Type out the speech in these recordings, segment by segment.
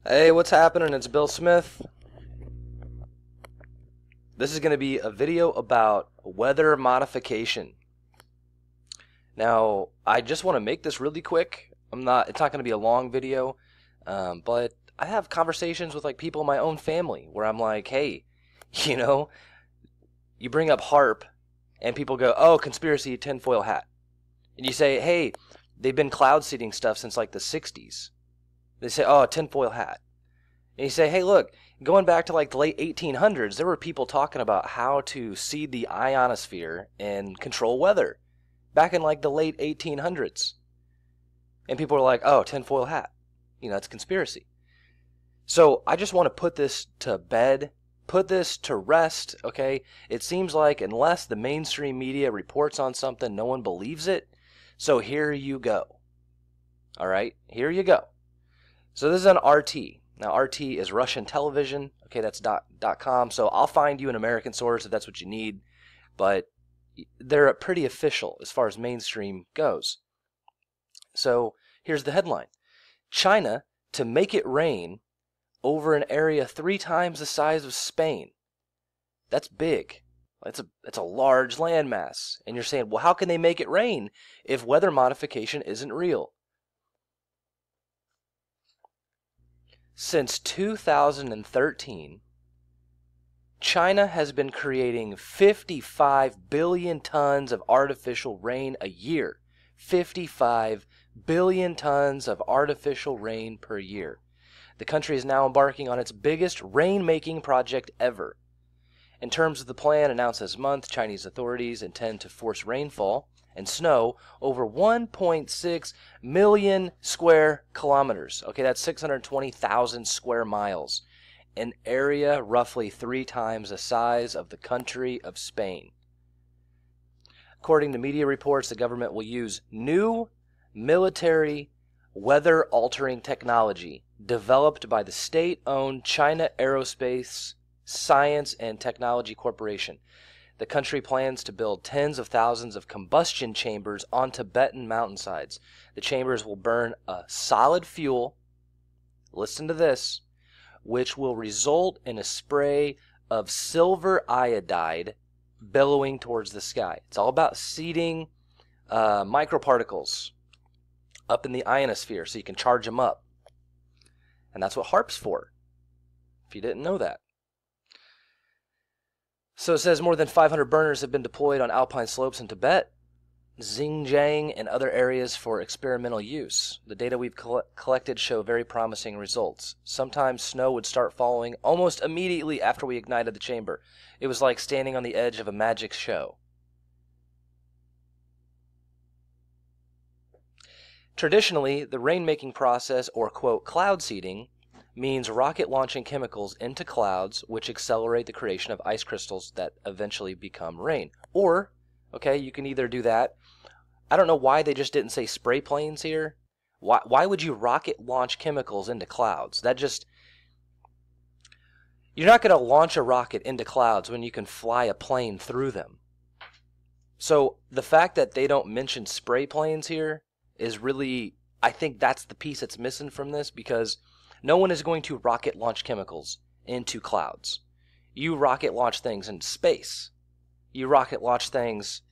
Hey, what's happening? It's Bill Smith. This is going to be a video about weather modification. Now, I just want to make this really quick. It's not going to be a long video, but I have conversations with like people in my own family where I'm like, hey, you know, you bring up HARP and people go, oh, conspiracy, tinfoil hat. And you say, hey, they've been cloud seeding stuff since like the 60s. They say, oh, tinfoil hat. And you say, hey, look, going back to like the late 1800s, there were people talking about how to seed the ionosphere and control weather back in like the late 1800s. And people were like, oh, tinfoil hat. It's conspiracy. So I just want to put this to bed, put this to rest, okay? It seems like unless the mainstream media reports on something, no one believes it. So here you go. All right, here you go. So this is an RT. Now, RT is Russian television. Okay, that's .com. So I'll find you an American source if that's what you need. But they're pretty official as far as mainstream goes. So here's the headline. China to make it rain over an area 3 times the size of Spain. That's big. It's a large landmass. And you're saying, well, how can they make it rain if weather modification isn't real? Since 2013, China has been creating 55 billion tons of artificial rain a year. 55 billion tons of artificial rain per year. The country is now embarking on its biggest rain-making project ever. In terms of the plan announced this month, Chinese authorities intend to force rainfall and snow over 1.6 million square kilometers. Okay, that's 620,000 square miles. An area roughly 3 times the size of the country of Spain. According to media reports, the government will use new military weather-altering technology developed by the state-owned China Aerospace Science and Technology Corporation. The country plans to build tens of thousands of combustion chambers on Tibetan mountainsides. The chambers will burn a solid fuel, listen to this, which will result in a spray of silver iodide billowing towards the sky. It's all about seeding microparticles up in the ionosphere so you can charge them up. And that's what HARP's for, if you didn't know that. So it says more than 500 burners have been deployed on alpine slopes in Tibet, Xinjiang, and other areas for experimental use. The data we've collected show very promising results. Sometimes snow would start falling almost immediately after we ignited the chamber. It was like standing on the edge of a magic show. Traditionally, the rainmaking process, or quote, cloud seeding, means rocket launching chemicals into clouds which accelerate the creation of ice crystals that eventually become rain. Or, okay, you can either do that. I don't know why they just didn't say spray planes here. Why would you rocket launch chemicals into clouds? You're not going to launch a rocket into clouds when you can fly a plane through them. So the fact that they don't mention spray planes here is really, I think that's the piece that's missing from this, because no one is going to rocket launch chemicals into clouds. You rocket launch things into space. You rocket launch things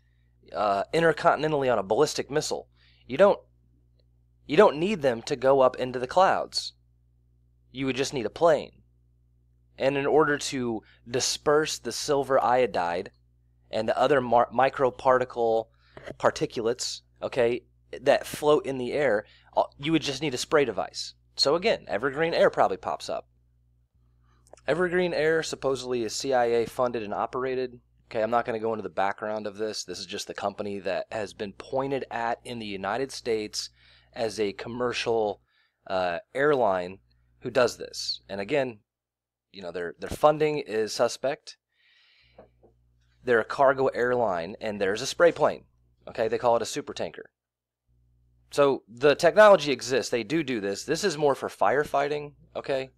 intercontinentally on a ballistic missile. You don't need them to go up into the clouds. You would just need a plane. And in order to disperse the silver iodide and the other microparticulates, okay, that float in the air, you would just need a spray device. So again, Evergreen Air probably pops up. Evergreen Air supposedly is CIA funded and operated. Okay, I'm not going to go into the background of this. This is just the company that has been pointed at in the United States as a commercial airline who does this. And again, their funding is suspect. They're a cargo airline, and there's a spray plane. Okay, they call it a supertanker. So the technology exists. They do this. This is more for firefighting, okay?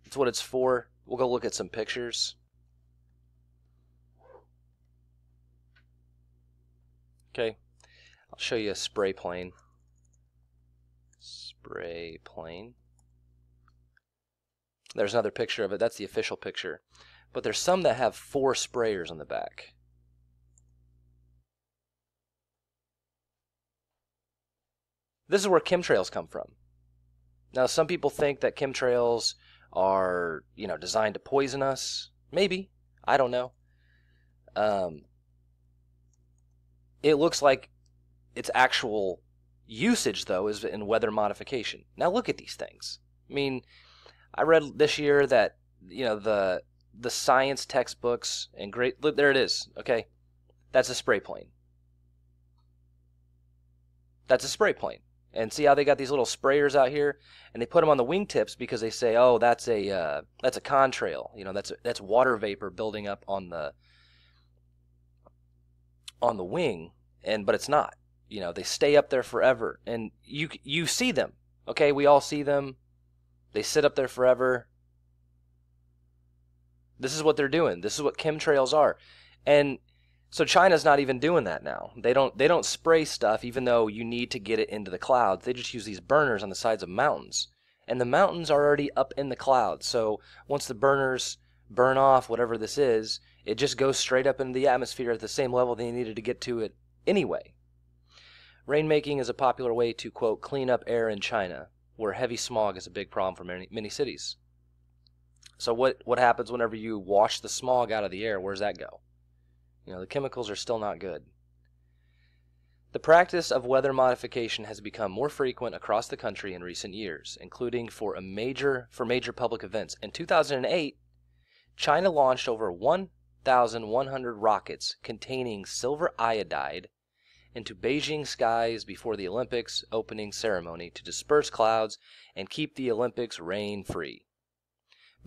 That's what it's for. We'll go look at some pictures. Okay, I'll show you a spray plane. Spray plane. There's another picture of it. That's the official picture. But there's some that have 4 sprayers on the back. This is where chemtrails come from. Now, some people think that chemtrails are, designed to poison us. Maybe. I don't know. It looks like its actual usage, though, is in weather modification. Now, look at these things. I mean, I read this year that, the science textbooks and look, there it is, okay? That's a spray plane. That's a spray plane. And see how they got these little sprayers out here, and they put them on the wingtips because they say, oh, that's a contrail. That's water vapor building up on the wing, but it's not. They stay up there forever, and you see them. Okay, we all see them. They sit up there forever. This is what they're doing. This is what chemtrails are, and so China's not even doing that now. They don't spray stuff, even though you need to get it into the clouds. They just use these burners on the sides of mountains, and the mountains are already up in the clouds. So once the burners burn off whatever this is, it just goes straight up into the atmosphere at the same level they needed to get to it anyway. Rainmaking is a popular way to, quote, clean up air in China, where heavy smog is a big problem for many cities. So what happens whenever you wash the smog out of the air? Where does that go? The chemicals are still not good. The practice of weather modification has become more frequent across the country in recent years, including for major public events. In 2008, China launched over 1,100 rockets containing silver iodide into Beijing skies before the Olympics opening ceremony to disperse clouds and keep the Olympics rain-free.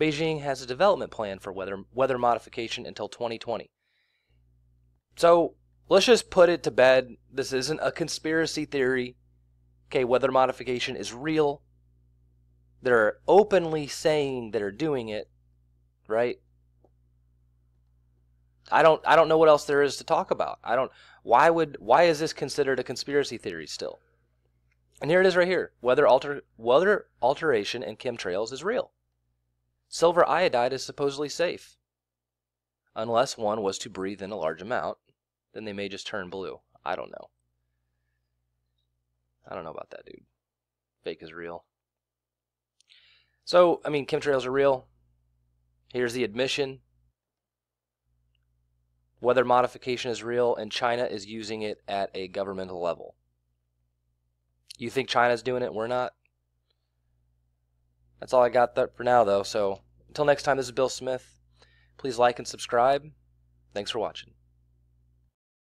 Beijing has a development plan for weather modification until 2020. So let's just put it to bed. This isn't a conspiracy theory. Okay, weather modification is real. They're openly saying that they're doing it, right? I don't know what else there is to talk about. Why is this considered a conspiracy theory still? And here it is right here. Weather alteration and chemtrails is real. Silver iodide is supposedly safe. Unless one was to breathe in a large amount, then they may just turn blue. I don't know. I don't know about that, dude. Fake is real. So, chemtrails are real. Here's the admission. Weather modification is real, and China is using it at a governmental level. You think China's doing it? We're not. That's all I got for now, though. So, until next time, this is Bill Smith. Please like and subscribe. Thanks for watching.